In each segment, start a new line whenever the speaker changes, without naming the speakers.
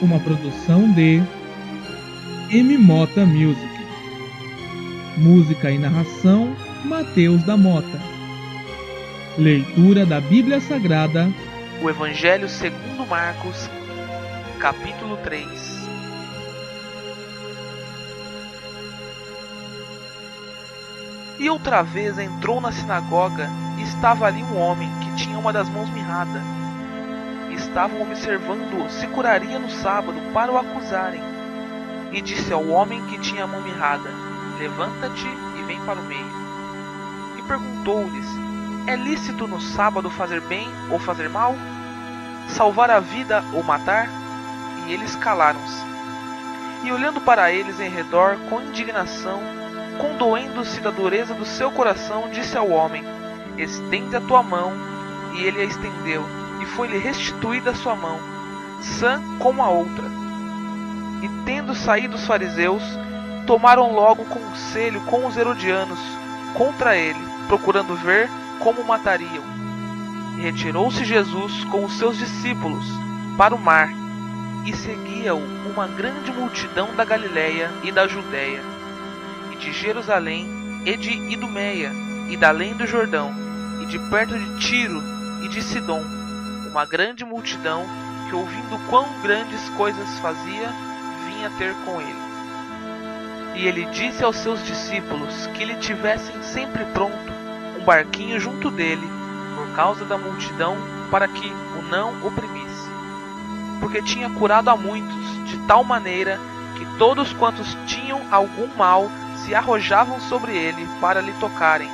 uma produção de M. Mota Music. Música e narração, Mateus da Mota. Leitura da Bíblia Sagrada,
o Evangelho segundo Marcos, capítulo 3. E outra vez entrou na sinagoga, e estava ali um homem que tinha uma das mãos mirrada. E estavam observando-o se curaria no sábado para o acusarem. E disse ao homem que tinha a mão mirrada: levanta-te e vem para o meio. E perguntou-lhes: é lícito no sábado fazer bem ou fazer mal? Salvar a vida ou matar? E eles calaram-se. E olhando para eles em redor com indignação, condoendo-se da dureza do seu coração, disse ao homem: estende a tua mão. E ele a estendeu, e foi-lhe restituída a sua mão, sã como a outra. E tendo saído os fariseus, tomaram logo conselho com os herodianos contra ele, procurando ver como o matariam. E retirou-se Jesus com os seus discípulos para o mar, e seguia-o uma grande multidão da Galiléia e da Judéia, e de Jerusalém, e de Idumeia, e da além do Jordão, e de perto de Tiro e de Sidom, uma grande multidão que, ouvindo quão grandes coisas fazia, vinha ter com ele. E ele disse aos seus discípulos que lhe tivessem sempre pronto um barquinho junto dele, por causa da multidão, para que o não oprimisse. Porque tinha curado a muitos, de tal maneira que todos quantos tinham algum mal se arrojavam sobre ele para lhe tocarem.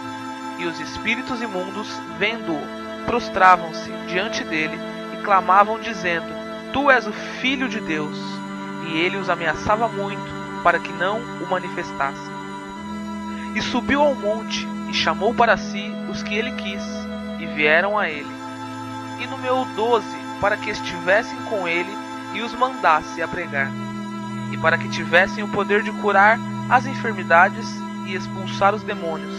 E os espíritos imundos, vendo-o, prostravam-se diante dele e clamavam, dizendo: tu és o Filho de Deus. E ele os ameaçava muito, para que não o manifestassem. E subiu ao monte, e chamou para si os que ele quis, e vieram a ele. E nomeou 12, para que estivessem com ele, e os mandasse a pregar. E para que tivessem o poder de curar as enfermidades e expulsar os demônios.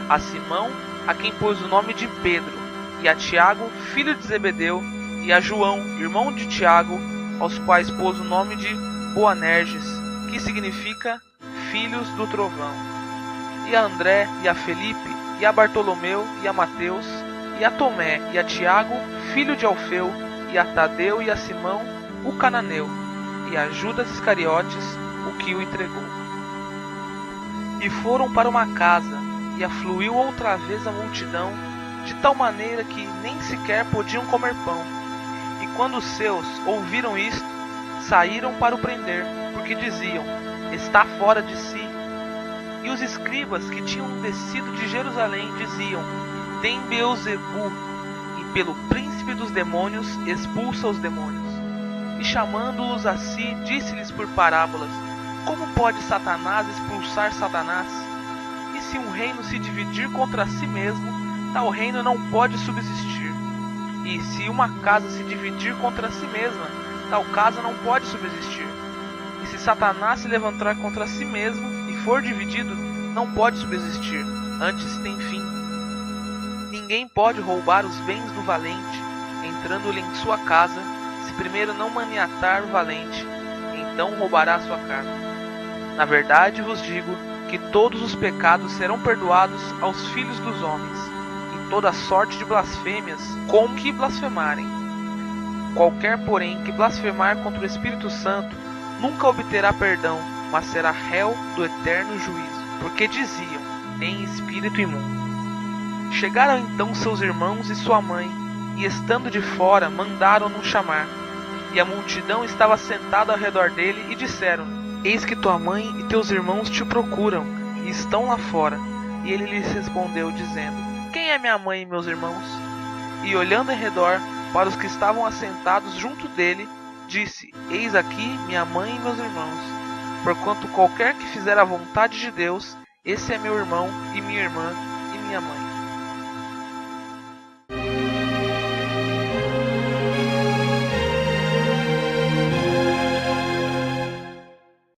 A Simão, a quem pôs o nome de Pedro, e a Tiago, filho de Zebedeu, e a João, irmão de Tiago, aos quais pôs o nome de Boanerges, que significa filhos do trovão. E a André, e a Felipe, e a Bartolomeu, e a Mateus, e a Tomé, e a Tiago, filho de Alfeu, e a Tadeu, e a Simão, o cananeu, e a Judas Iscariotes, o que o entregou. E foram para uma casa, e afluiu outra vez a multidão, de tal maneira que nem sequer podiam comer pão. E quando os seus ouviram isto, saíram para o prender, porque diziam: está fora de si. E os escribas que tinham descido de Jerusalém diziam: tem Beelzebu, e pelo príncipe dos demônios expulsa os demônios. E chamando-os a si, disse-lhes por parábolas: como pode Satanás expulsar Satanás? E se um reino se dividir contra si mesmo, tal reino não pode subsistir. E se uma casa se dividir contra si mesma, tal casa não pode subsistir. E se Satanás se levantar contra si mesmo e for dividido, não pode subsistir, antes tem fim. Ninguém pode roubar os bens do valente, entrando-lhe em sua casa, se primeiro não maniatar o valente, então roubará sua casa. Na verdade vos digo que todos os pecados serão perdoados aos filhos dos homens, e toda sorte de blasfêmias com que blasfemarem. Qualquer, porém, que blasfemar contra o Espírito Santo nunca obterá perdão, mas será réu do eterno juízo, porque diziam: tem espírito imundo. Chegaram então seus irmãos e sua mãe, e estando de fora, mandaram-no chamar. E a multidão estava sentada ao redor dele, e disseram: eis que tua mãe e teus irmãos te procuram, e estão lá fora. E ele lhes respondeu, dizendo: quem é minha mãe e meus irmãos? E olhando em redor, para os que estavam assentados junto dele, disse: eis aqui minha mãe e meus irmãos. Porquanto qualquer que fizer a vontade de Deus, esse é meu irmão e minha irmã e minha mãe.